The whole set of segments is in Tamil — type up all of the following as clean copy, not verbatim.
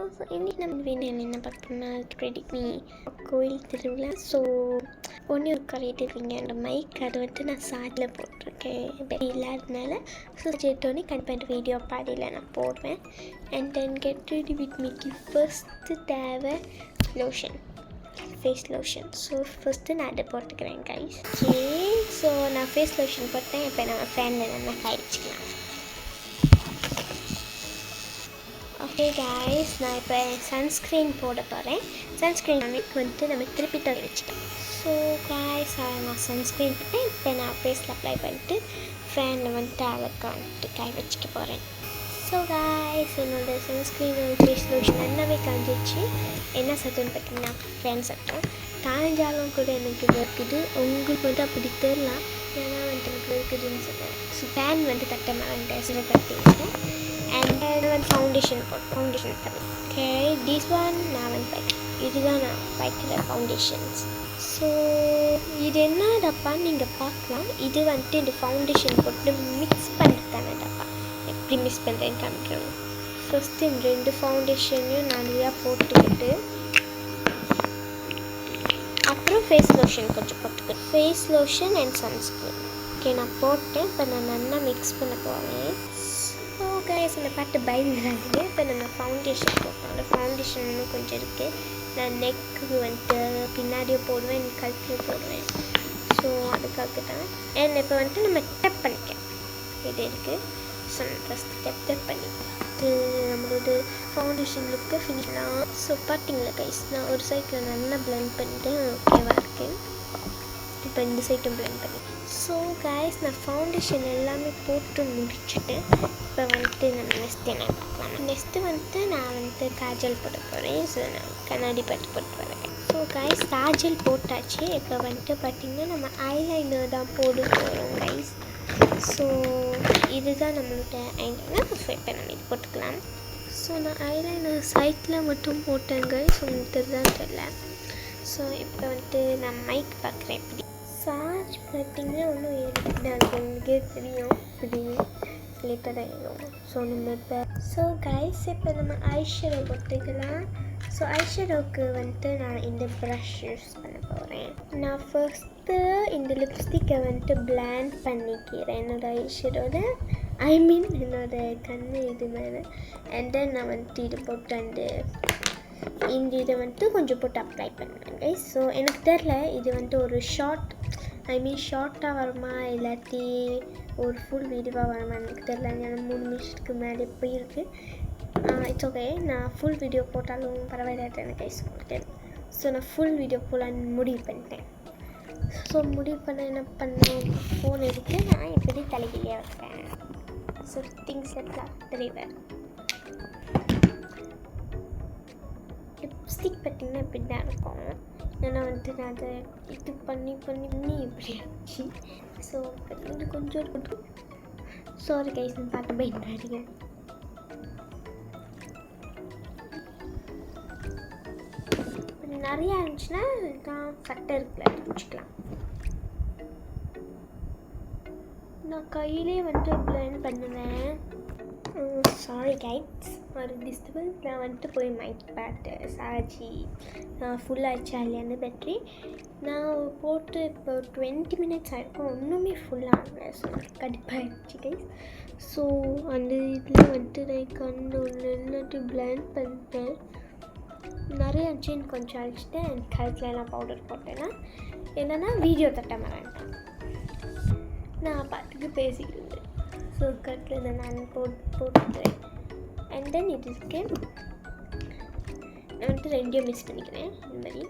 ஸோ இன்றைக்கி நம்ம வீடியோவில் என்ன பார்க்கணும்னா ப்ரெடிக்ட் மீ கோயில் திருவிழா. ஸோ ஒன்று ஒரு கரெக்ட் இருக்கீங்க அந்த மைக் அதை வந்து நான் சாட்டில் போட்டிருக்கேன் பெரிய இல்லாததுனால. ஸோ சேர்த்தோன்னே கண்டிப்பாக வீடியோ பாடியில் நான் போடுவேன். And then get ready with மீக்கு ஃபஸ்ட்டு தேவை lotion, face lotion. So first நான் அதை போட்டுக்கிறேன் கைஸ். ஓகே, ஸோ நான் ஃபேஸ் லோஷன் போட்டேன். இப்போ நம்ம ஃபேனில் நல்லா காய வச்சுக்கலாம். ஓகே கைஸ், நான் இப்போ சன்ஸ்க்ரீன் போட போகிறேன். சன்ஸ்க்ரீன் வந்து நம்ம திருப்பி தள்ளி வச்சுக்கலாம். ஸோ கைஸ், நான் சன்ஸ்க்ரீன் போட்டேன். இப்போ நான் ஃபேஸில் அப்ளை பண்ணிட்டு ஃபேனில் வந்துட்டு அழகாக வந்துட்டு காய வச்சுக்க போகிறேன். ஸோ கைஸ், என்னோடய சன்ஸ்க்ரீன் ஃபேஸ் லோஷன் நல்லாவே காஞ்சிச்சு. என்ன சத்தம்னு பார்த்தீங்கன்னா ஃபேன் சத்தம். காய்ஞ்சாலும் கூட எனக்கு இருக்குது, உங்களுக்கு வந்து அப்படி தெரியலாம். ஏன்னா வந்துட்டு எனக்கு இருக்குதுன்னு சொல்லுவேன். ஸோ ஃபேன் வந்து தட்ட மாட்டேன், சில தட்டிட்டேன். அண்ட் வந்து ஃபவுண்டேஷன் பண்ணி ஓகே திஸ் ஒன் நான் வந்து இதுதான் நான் வைக்கிற ஃபவுண்டேஷன்ஸ். ஸோ இது என்ன டப்பான்னு நீங்கள் பார்க்கலாம். இது வந்துட்டு இந்த ஃபவுண்டேஷன் போட்டு மிக்ஸ் பண்ணிட்டான டப்பா. எப்படி மிக்ஸ் பண்ணுறேன்னு காமிக்கிறோம். ஃபஸ்ட்டு இந்த 2 ஃபவுண்டேஷனையும் நிறையா போட்டுக்கிட்டு அப்புறம் ஃபேஸ் லோஷன் கொஞ்சம் போட்டுக்கிட்டு face lotion and sunscreen. Okay, நான் போட்டேன். இப்போ நான் நல்லா மிக்ஸ் பண்ண போகிறேன். ஸோ கைஸ், இந்த பாட்டு பயந்துடாதீங்க. இப்போ நம்ம ஃபவுண்டேஷன் போட்டோம். அந்த ஃபவுண்டேஷன் இன்னும் கொஞ்சம் இருக்குது. நான் நெக்கு வந்துட்டு பின்னாடியே போடுவேன், கழுத்துலையும் போடுவேன். ஸோ அதுக்காக தான். அண்ட் இப்போ வந்துட்டு நம்ம டெப் பண்ணிக்கலாம். இது இருக்குது. ஸோ ஃபஸ்ட்டு டெப் பண்ணி நம்மளோட ஃபவுண்டேஷன் லுக்கை ஃபினிஷ் பண்ணலாம். ஸோ பார்த்தீங்களா கைஸ், நான் ஒரு சைடில் நல்லா பிளெண்ட் பண்ணிட்டு ஓகேவாக இருக்குது. இப்போ இந்த சைட்டும் பிளெண்ட் பண்ணி. ஸோ கைஸ், நான் ஃபவுண்டேஷன் எல்லாமே போட்டு முடிச்சுட்டேன். இப்போ வந்துட்டு நம்ம நெக்ஸ்ட்டு என்ன பார்க்கலாம். நெக்ஸ்ட்டு வந்துட்டு நான் வந்துட்டு காஜல் போட போகிறேன். ஸோ நான் கண்ணாடி போட்டு வரேன். ஸோ கைஸ், காஜல் போட்டாச்சு. இப்போ வந்துட்டு பார்த்திங்கன்னா நம்ம ஐலைனர் தான் போட போகிறோம் கைஸ். ஸோ இதுதான் நம்மளோட ஐலைனர். ஸோ இப்போ நம்ம இது போட்டுக்கலாம். ஸோ நான் ஐலைனர் சைட்டில் மட்டும் போட்டேங்க. ஸோ உங்களுக்கு தான் தெரியல. ஸோ இப்போ வந்துட்டு நான் மைக் பார்க்குறேன். எப்படி சார்ஜ் பார்த்திங்கன்னா ஒன்றும் ஏறிக்கிட்டு அது உங்களுக்கே தெரியும். இப்படி லேட்டாக தான் ஏறும். ஸோ நம்ம இப்போ கைஸ் இப்போ நம்ம ஐஷேடோ போட்டுக்கலாம். ஸோ ஐஷேடோவுக்கு வந்துட்டு நான் இந்த ப்ரஷ் யூஸ் பண்ண போகிறேன். நான் ஃபஸ்ட்டு இந்த லிப்ஸ்டிக்கை வந்துட்டு பிளாண்ட் பண்ணிக்கிறேன் என்னோடய ஐஷேடோவில். என்னோடய கண்ணு இது மேலே. அண்ட் தென் நான் வந்துட்டு இது போட்டு இந்த இதை வந்துட்டு கொஞ்சம் போட்டு அப்ளை பண்ணுவேன் கைஸ். ஸோ எனக்கு தெரில இது வந்துட்டு ஒரு ஷார்ட்டாக வருமா இல்லாட்டி ஒரு ஃபுல் வீடியோவாக வருமா எனக்கு தெரில. ஏன்னா 3 நிமிஷத்துக்கு மேலே போயிருக்கு. இட்ஸ் ஓகே, நான் ஃபுல் வீடியோ போட்டாலும் பரவாயில்ல கைஸ் உங்களுக்கு. ஸோ நான் ஃபுல் வீடியோ போகலான்னு முடிவு பண்ணிட்டேன். ஸோ முடிவு பண்ண என்ன பண்ணேன், ஃபோன் எடுத்து நான் எப்படி தலைகிலேயே வைப்பேன். ஸோ திங்ஸ் எல்லாம் தெரிவேன். லிப்ஸ்டிக் பார்த்திங்கன்னா இப்படி தான் இருக்கும். ஏன்னா வந்துட்டு நான் அதை இது பண்ணி இப்படி ஆச்சு. ஸோ இது கொஞ்சம் இருக்கும். சாரி கைஸ், நான் பார்த்து பயன்படுறீங்க. நிறையா இருந்துச்சுன்னா நான் சட்டை இருக்குல்ல வச்சுக்கலாம். நான் கையிலே வந்துட்டு பிளெண்ட் பண்ணுவேன். சாரி கைஸ் ஒரு டிஸ்டர்பன்ஸ். நான் வந்துட்டு போய் மைக் பார்த்து சார்ஜி ஃபுல்லாகிடுச்சா இல்லையான்னு பேட்டரி நான் போட்டு இப்போ 20 மினிட்ஸ் ஆகிருக்கும். ஒன்றுமே ஃபுல்லாகல. ஸோ கடுப்பாகிடுச்சு கைஸ். ஸோ அந்த இதில் வந்துட்டு நான் கண்ணு ஒன்று எல்லாத்தையும் பிளெண்ட் பண்ணிட்டேன். நிறைய அடிச்சுன்னு கொஞ்சம் அடிச்சுட்டேன். எனக்கு கழுத்துலலாம் பவுடர் போட்டேன்னா என்னென்னா வீடியோ தட்ட மாட்டேன், நான் பாட்டுக்கு பேசிக்கிட்டு. ஸோ கட்டில் நான் போட்டுக்கிறேன். அண்ட் தென் இதுக்கு நான் வந்துட்டு 2 மிக்ஸ் பண்ணிக்கிறேன். இந்த மாதிரி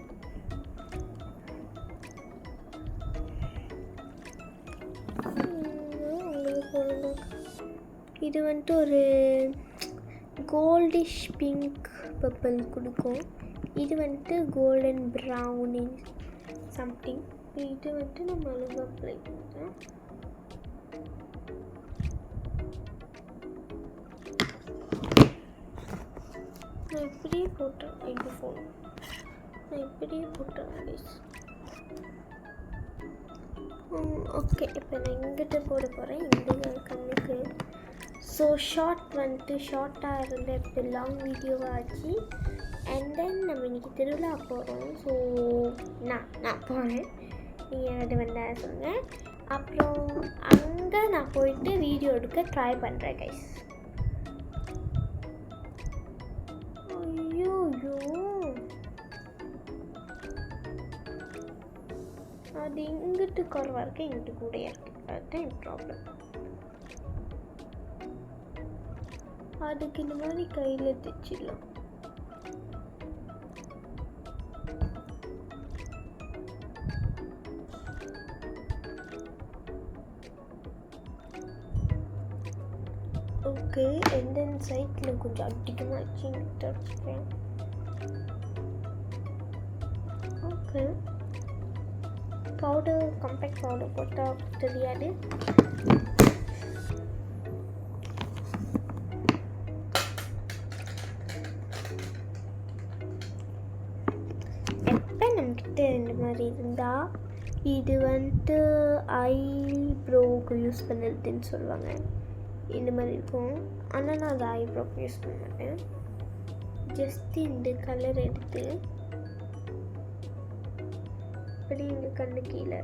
இது வந்துட்டு ஒரு கோல்டிஷ் பிங்க் பர்பிள் கொடுக்கும். இது வந்துட்டு கோல்டன் ப்ரௌனிங் சம்திங். இது வந்துட்டு நம்ம அழகாக அப்ளை பண்ணுறேன். நான் இப்படியே போட்டேன். ஓகே, இப்போ நான் இங்கிட்ட போட போகிறேன் இந்த கண்ணுக்கு. ஸோ ஷார்ட் வந்துட்டு ஷார்ட்டாக இருந்து இப்போ லாங் வீடியோவாக ஆச்சு. அண்ட் தென் நம்ம இன்றைக்கி திருவிழா போகிறோம். ஸோ நான் போகிறேன், நீங்கள் அது வந்தால் சொல்லுங்கள். அப்புறம் அங்கே நான் போயிட்டு வீடியோ எடுக்க ட்ரை பண்ணுறேன் கைஸ். ஐயோ அது இங்கிட்டு குறவாக இருக்குது, இங்கிட்டு கூட இருக்குது. அதுதான் என் ப்ராப்ளம். அதுக்கு இந்த மாதிரி கையில் தைச்சிடலாம். ஓகே, எந்த சைட்டில் கொஞ்சம் அதிகமாகிடுச்சு, வச்சுக்கிறேன். ஓகே, பவுடர் காம்பேக்ட் பவுடர் போட்டால் தெரியாது. எப்போ நம்மக்கிட்ட இந்த மாதிரி இருந்தால் இது வந்துட்டு ஐப்ரோவுக்கு யூஸ் பண்ணுறதுன்னு சொல்லுவாங்க. இந்த மாதிரி இருக்கும். ஆனால் நான் அது ஐப்ரோவுக்கு யூஸ் பண்ண மாட்டேன். ஜஸ்ட் இந்த கலர் எடுத்து அப்படி இந்த கண்ணு கீழே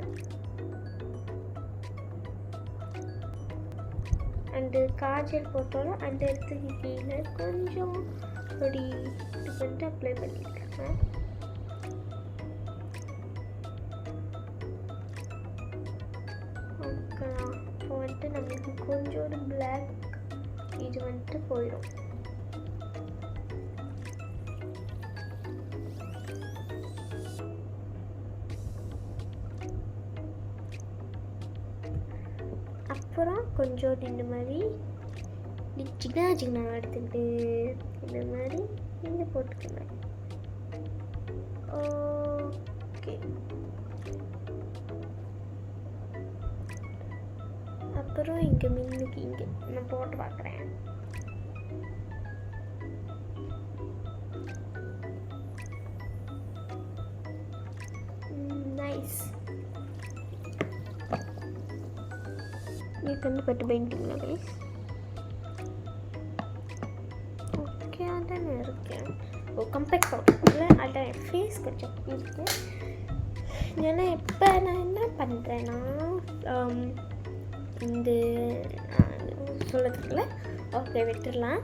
அந்த காஜல் போட்டாலும் அந்த இடத்துக்கு கீழே கொஞ்சம் அப்படி இது பண்ணிட்டு அப்ளை பண்ணியிருக்கேன். ஓகே, இப்போ வந்துட்டு நம்மளுக்கு கொஞ்சோண்டு பிளாக் இது வந்துட்டு போயிடும். அப்புறம் கொஞ்சோண்டு இந்த மாதிரி சின்ன எடுத்துக்கிட்டு இந்த மாதிரி இங்கே போட்டுக்கணும். ஓகே, அப்புறம் இங்கே மின்னுக்கு இங்கே நான் போட்டு பார்க்குறேன். நைஸ். ये करने पट पेंटिंग ना गाइस. ओके, அதான் இருக்கேன். ஓ, கம்பேக்ட் பவுடர் அட ஃபேஸ் கொஞ்சம் இருக்கு. ஏன்னா இப்போ நான் என்ன பண்ணுறேன்னா இந்த சொல்லதுக்குள்ள ஓகே விட்டுடலாம்.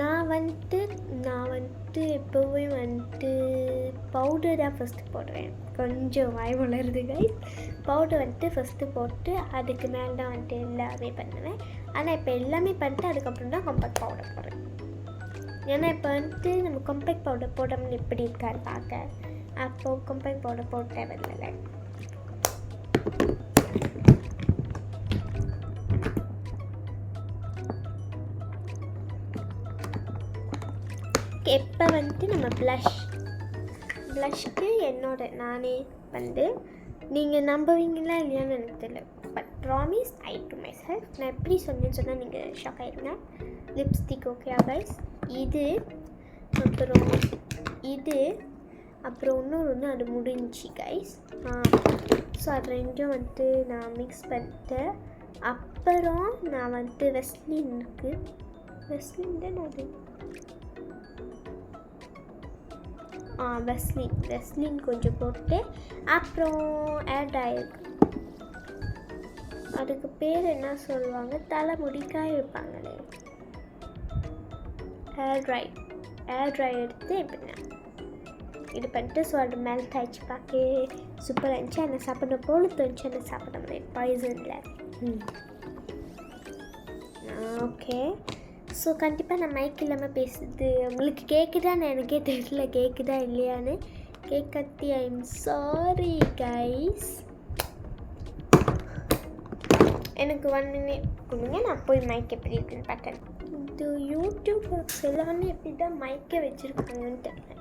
நான் வந்துட்டு எப்போவே வந்துட்டு பவுடர் தான் ஃபஸ்ட்டு போடுவேன். கொஞ்சம் வாய் வளருது கைஸ். பவுடர் வந்துட்டு ஃபஸ்ட்டு போட்டு அதுக்கு மேலே தான் வந்துட்டு எல்லாமே பண்ணுவேன். ஆனால் இப்போ எல்லாமே பண்ணிட்டு அதுக்கப்புறம் தான் காம்பேக்ட் பவுடர் போடுறேன். ஏன்னா இப்போ வந்துட்டு நம்ம காம்பேக்ட் பவுடர் போடாமல் எப்படி இருக்கான்னு பார்க்க. அப்போது காம்பேக்ட் பவுடர் போட தேவையில்லை. எப்போ வந்துட்டு நம்ம ப்ளஷ்க்கு நானே வந்து நீங்கள் நம்புவீங்களா இல்லையான்னு எனக்கு தெரியல. But promise I do myself. நான் எப்படி சொன்னேன்னு சொன்னால் நீங்கள் ஷாக் ஆகிடுங்க. Lipstick okay guys. அப்புறம் இன்னொன்று அது முடிஞ்சிச்சு கைஸ். ஸோ அது ரெண்டும் வந்துட்டு நான் மிக்ஸ் பண்ணிட்டேன். அப்புறம் நான் வந்துட்டு வெஸ்லின் தான் அது வெஸ்லின் கொஞ்சம் போட்டு அப்புறம் ஆட் ஆகிருக்கு. அதுக்கு பேர் என்ன சொல்லுவாங்க, தலைமுடி காய வைப்பாங்களே, ஹேர் ட்ரை எடுத்து எப்படின்னா இது பண்ணிட்டு ஸோ அது மெல்ட் ஆகிடுச்சு. பார்க்க சூப்பராக இருந்துச்சு. என்னை சாப்பிட்ற போல தோணுச்சு. என்னை சாப்பிட முடியாது பாய்சனில். ஓகே, ஸோ கண்டிப்பாக நான் மைக் இல்லாமல் பேசுறது உங்களுக்கு கேட்குதான்னு எனக்கே தெரியல, கேட்குதா இல்லையான்னு. கேட்கத்தி ஐ எம் சாரி கைஸ். எனக்கு 1 minute கொடுங்க, நான் போய் மைக் எப்படி இருக்குன்னு பார்த்தேன். இது யூடியூபர்ஸ் எல்லாமே எப்படி தான் மைக்கை வச்சுருக்காங்கன்னு தெரியல.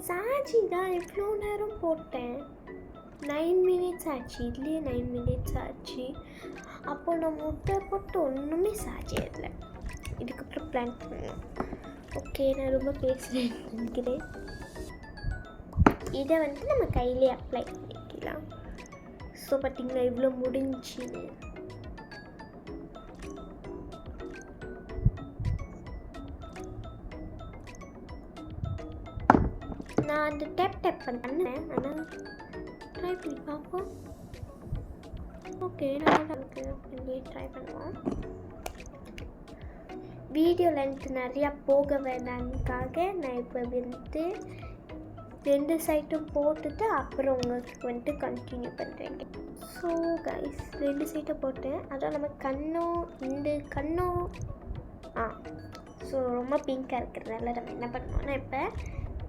சாட்சி தான் இவ்வளோ நேரம் போட்டேன். 9 minutes ஆச்சு. இதுலேயே 9 minutes ஆச்சு. அப்போ நான் முட்டை போட்டு ஒன்றுமே சாட்சி இல்லை. இதுக்கப்புறம் பிளான் பண்ணணும். ஓகே, நான் ரொம்ப பேசுகிறேன் நினைக்கிறேன். இதை வந்து நம்ம கையிலே அப்ளை பண்ணிக்கலாம். ஸோ பார்த்திங்கன்னா இவ்வளோ முடிஞ்சுன்னு. நான் அந்த டேப் பண்ணேன், ஆனால் ட்ரை பண்ணி பார்ப்போம். ஓகே, நல்லா இருக்குது, ட்ரை பண்ணுவோம். வீடியோ லென்த் நிறையா போக வேணான்னுக்காக நான் இப்போ வந்து 2 சைட்டும் போட்டுட்டு அப்புறம் உங்களுக்கு வந்துட்டு கண்டினியூ பண்ணுறேங்க. ஸோ கைஸ் 2 சைட்டை போட்டேன். அதான் நம்ம கண்ணும் ஸோ ரொம்ப பிங்காக இருக்கிறதுனால நம்ம என்ன பண்ணுவோம்னா இப்போ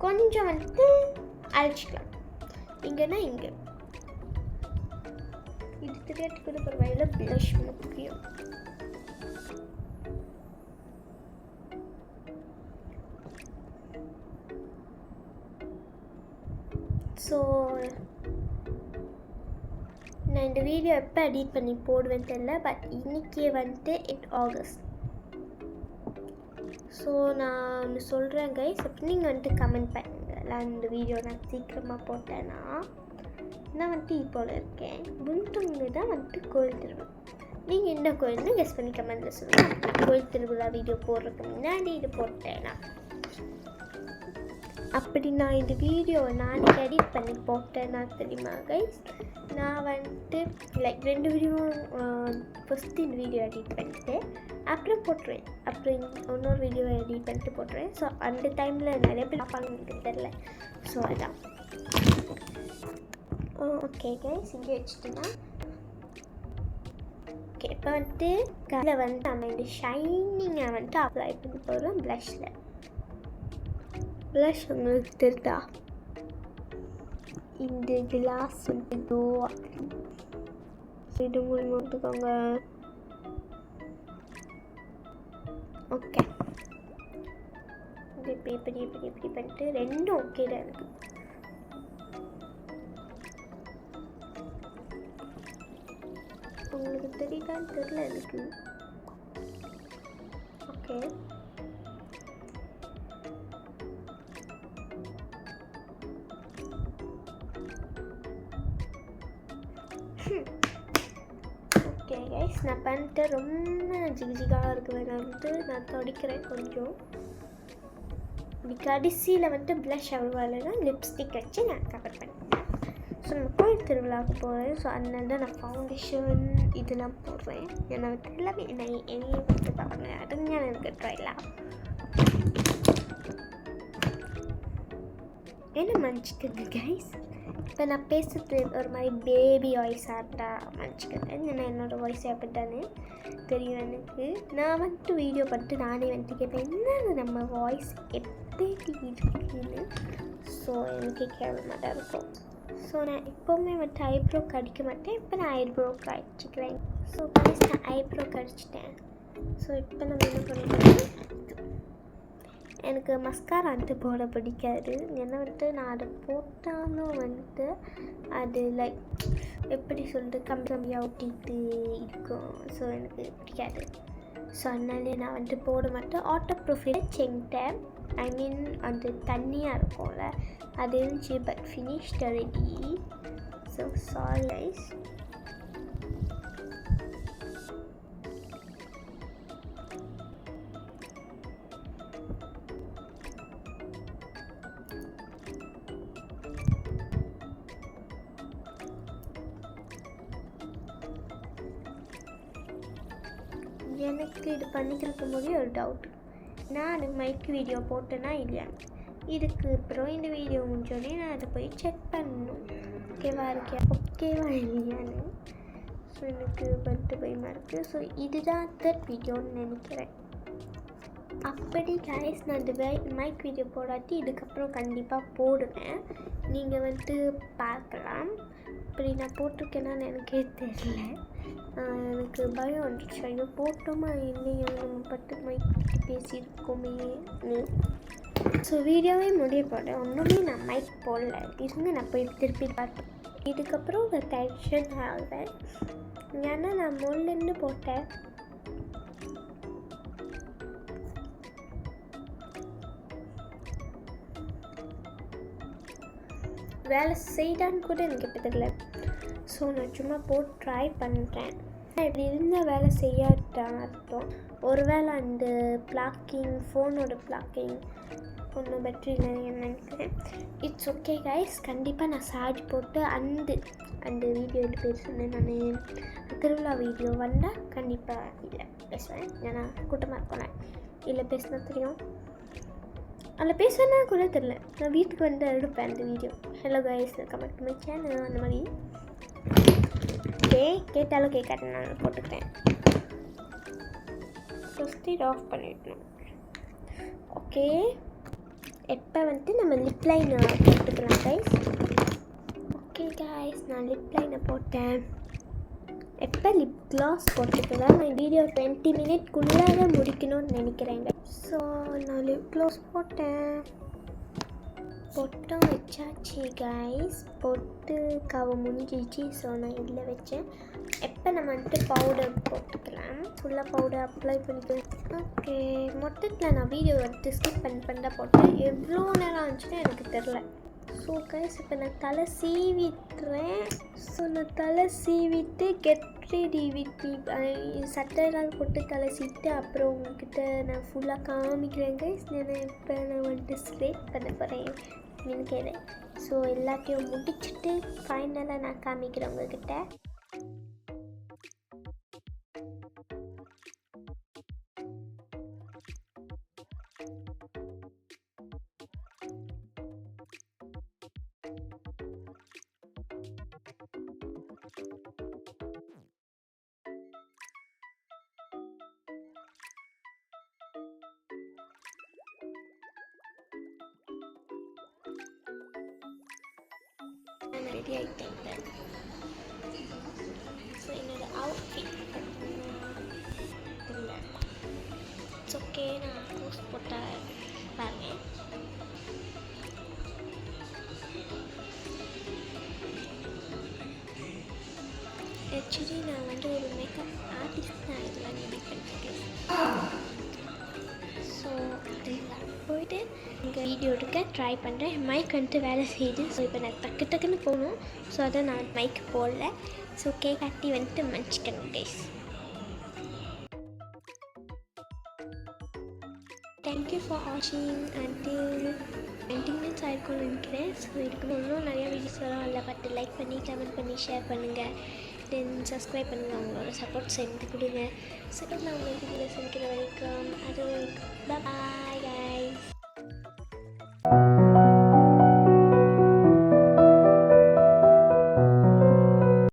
கொஞ்சம் வந்துட்டு அழைச்சிக்கலாம். இங்கன்னா இங்கே இது தெரியாட்டு கொடுக்குற வகையில் ப்ளஷ் முக்கியம். ஸோ நான் இந்த வீடியோ எப்போ எடிட் பண்ணி போடுவேன்னு தெரியல, பட் இன்றைக்கே வந்துட்டு 8 ஆகஸ்ட். ஸோ நான் ஒன்று சொல்கிறேன் கைஸ், அப்படி நீங்கள் வந்துட்டு கமெண்ட் பண்ணுங்கள். இந்த வீடியோ நான் சீக்கிரமாக போட்டேன்னா நான் வந்துட்டு இப்போல இருக்கேன். குண்டூர்ல தான் வந்துட்டு கோயில் திருவிழா. நீங்கள் என்ன கோயில்னு கெஸ் பண்ணி கமெண்ட்டில் சொல்லுங்கள். கோயில் திருவிழா வீடியோ போடுறதுக்கு முன்னாடி இது போட்டேன்னா அப்படி நான் இந்த வீடியோ நாளைக்கு எடிட் பண்ணி போட்டேன்னா தெரியுமா கைஸ், நான் வந்துட்டு லைக் 2 வீடியோ ஃபஸ்ட்டு இந்த வீடியோ எடிட் பண்ணிட்டு அப்புறம் போட்டுருவேன், அப்புறம் இன்னொரு வீடியோ எடிட் பண்ணிட்டு போட்டுருவேன். ஸோ அந்த டைமில் நிறைய பேர் பார்ப்பாங்க, எனக்கு தெரில. ஸோ அதான் ஓகே கைஸ், இங்கே வச்சுட்டுனா ஓகே. இப்போ வந்துட்டு கலர் வந்துட்டு நம்ம இந்த ஷைனிங்கை வந்துட்டு அப்ளை பண்ணி போடுறோம் ப்ளஷில். ப்ளஷ் உங்களுக்கு தெரியுதா, இந்த கிளாஸ் வந்துட்டு இது மூலமாக எடுத்துக்கோங்க. ஓகே, இது இப்படி பண்ணிட்டு 2 ஓகே தான் இருக்குது. உங்களுக்கு தெரியுதான்னு தெரியல எனக்கு. ஓகே, ஓகே கைஸ், நான் பண்ணிட்டு ரொம்ப ஜிகாக இருக்கு வேணான்ட்டு நான் துடைக்கிறேன் கொஞ்சம். இப்படி கடைசியில் வந்துட்டு ப்ளஷ் அவ்வளோவா இல்லைன்னா லிப்ஸ்டிக் வச்சு நான் கவர் பண்ணேன். ஸோ நம்ம கோயில் திருவிழாவுக்கு போகிறேன். ஸோ அதனால தான் நான் ஃபவுண்டேஷன் இதெல்லாம் போடுறேன். ஏன்னா எல்லாமே என்னையே வந்து பார்ப்பாங்க, அருமையான எனக்கு ட்ரைலாம் என்ன மன்னிச்சுக்கோங்க கைஸ். இப்போ நான் பேசுறது ஒரு மாதிரி பேபி வாய்ஸாக இருந்தால் மன்னிச்சுக்கோங்க. ஏன்னா என்னோடய வாய்ஸ் அப்படி தானே தெரியும் எனக்கு. நான் வந்துட்டு வீடியோ பண்ணிட்டு நானே வந்துட்டு கேட்பேன், என்ன நம்ம வாய்ஸ் எப்படி இருக்குன்னு. ஸோ எனக்கு கேவலமாக தான் இருக்கும். ஸோ நான் எப்போவுமே வந்துட்டு ஐப்ரோ கடிக்க மாட்டேன். இப்போ நான் ஐப்ரோ கடிச்சிக்கிறேன். ஸோ கைஸ் நான் ஐப்ரோ கடிச்சிட்டேன். ஸோ இப்போ நம்ம என்ன பண்ணிக்கலாம், எனக்கு மஸ்காரா வந்துட்டு போட பிடிக்காது. ஏன்னா வந்துட்டு நான் அதை போட்டாலும் வந்துட்டு அது லைக் எப்படி சொல்லிட்டு கம்மியாக ஒட்டிகிட்டு இருக்கும். ஸோ எனக்கு பிடிக்காது. ஸோ அதனாலே நான் வந்துட்டு போட மாட்டேன். வாட்டர் ப்ரூஃபில் செங்கிட்டேன், ஐ மீன் அந்த தண்ணியாக இருக்கும்ல அது இருந்துச்சு, but finished already. So sorry guys. எனக்கு இது பண்ணிக்கிறதுக்கு போதே ஒரு டவுட், நான் மைக் வீடியோ போட்டேன்னா இல்லையான்னு. இதுக்கு அப்புறம் இந்த வீடியோ முடிஞ்சோடனே நான் அதை போய் செக் பண்ணணும், ஓகேவா இல்லையான்னு. ஸோ எனக்கு வந்துட்டு பயமாக இருக்குது. ஸோ இதுதான் 3rd வீடியோன்னு நினைக்கிறேன். அப்படி கைஸ் நான் இந்த மைக் வீடியோ போடாட்டி இதுக்கப்புறம் கண்டிப்பாக போடுவேன், நீங்கள் வந்துட்டு பார்க்கலாம். இப்படி நான் போட்டிருக்கேனான்னு எனக்கே தெரியல, எனக்கு பயம் வந்துடுச்சு. ஐயோ போட்டோமா இல்லையா, நம்ம பட்டு மைக் பேசியிருக்கோமேன்னு. ஸோ வீடியோவே முடிய போட்டேன், ஒன்றுமே நான் மைக் போடல. இருங்க நான் போய் திருப்பி பார்த்தேன். இதுக்கப்புறம் ஒரு டென்ஷன் ஆகுவேன், ஏன்னா நான் முள்ளன்னு போட்டேன். வேலை செய்தான்னு கூட எனக்கு இப்போ தெரியல. ஸோ நான் சும்மா போட்டு ட்ரை பண்ணுறேன். இப்படி இருந்தால் வேலை செய்யாட்டான்னு அர்த்தம். ஒருவேளை அந்த பிளாக்கிங் ஃபோனோட பிளாக்கிங் ஒன்றும் பெட்ரி இல்லைன்னு நினைக்கிறேன். It's okay guys. கண்டிப்பாக நான் சார்ஜ் போட்டு அந்த வீடியோ பேர் சொன்னேன். நான் திருவிழா வீடியோ வந்தால் கண்டிப்பாக இல்லை பேசுவேன். ஏன்னா கூட்டமாக இருக்கேன். இல்லை பேசினா தெரியும், அதில் பேசுவேன்னா கூட தெரில. நான் வீட்டுக்கு வந்து எடுப்பேன் அந்த video. Hello guys, welcome to my channel. அந்த மாதிரி கேட்டாலும் கேட்காட்டேன் நான் போட்டுக்கிறேன். ஃபஸ்ட்டு இதை ஆஃப் பண்ணிடணும். ஓகே, இப்போ வந்துட்டு நம்ம லிப் லைனை போட்டுக்கலாம் கைஸ். ஓகே கைஸ், நான் லிப் லைனை போட்டேன். எப்போ லிப் க்ளாஸ் போட்டுக்கலாம். நான் வீடியோ 20 மினிட்குள்ளே தான் முடிக்கணும்னு நினைக்கிறேங்க. ஸோ நான் லிப் க்ளாஸ் பொட்டும் வச்சாச்சு கைஸ். பொட்டு கவ முடிஞ்சிச்சு. ஸோ நான் இதில் வச்சேன். எப்போ நம்ம வந்துட்டு பவுடர் போட்டுக்கலாம். ஃபுல்லாக பவுடர் அப்ளை பண்ணிக்கலாம். ஓகே, மொத்தத்தில் நான் வீடியோ வந்துட்டு ஸ்கிப் பண்ணி தான் போட்டேன். எவ்வளோ நேரம் ஆச்சுன்னா எனக்கு தெரில. ஸோ கைஸ், இப்போ நான் தலை சீவிட்டுறேன். ஸோ நான் தலை சீவிட்டு கெட் ரெடி வித் மீ சட்டையெல்லாம் போட்டு தலை சீவிட்டு அப்புறம் உங்ககிட்ட நான் ஃபுல்லாக காமிக்கிறேன் கைஸ். இப்போ நான் வந்துட்டு ஸ்ட்ரெயிட் பண்ண போகிறேன் நினைக்கிறேன். ஸோ எல்லாத்தையும் முடிச்சுட்டு ஃபைனலாக நான் காமிக்கிறேன் உங்ககிட்ட. ரெடி ஆகிட்டேன். ஸோ என்னோடய அவுட்ஃபிட் இல்லை, இட்ஸ் ஓகே. நான் போஸ்ட் போட்டால் பாருங்க. ஆக்சுவலி நான் வந்து ஒரு மேக்கப் ஆர்டிஸ்ட் தான் இதெல்லாம் எடிட் பண்ணியிருக்கேன். ஸோ அதெல்லாம் போயிட்டு இங்கே வீடியோ எடுக்க ட்ரை பண்ணுறேன். மைக் வந்துட்டு வேலை செய்யுது. ஸோ இப்போ நான் டக்குன்னு போகணும். ஸோ அதை நான் மைக் போடல. ஸோ கேக் கட்டி வந்துட்டு மன்னிச்சிக்கணும் கைஸ். தேங்க்யூ ஃபார் வாட்சிங். அண்டில் 20 மினிட்ஸ் ஆயிருக்கும்னு நினைக்கிறேன். ஸோ இதுக்கு இன்னும் நிறையா வீடியோஸ் வரும். அதில் பார்த்து லைக் பண்ணி கமெண்ட் பண்ணி ஷேர் பண்ணுங்கள். தென் சப்ஸ்கிரைப் பண்ணுங்கள். அவங்களோட சப்போர்ட் செஞ்சு கொடுங்க. ஸோ நான் உங்களுக்கு வீடியோ சந்திக்கிற வரைக்கும் அது பாய் கைஸ்.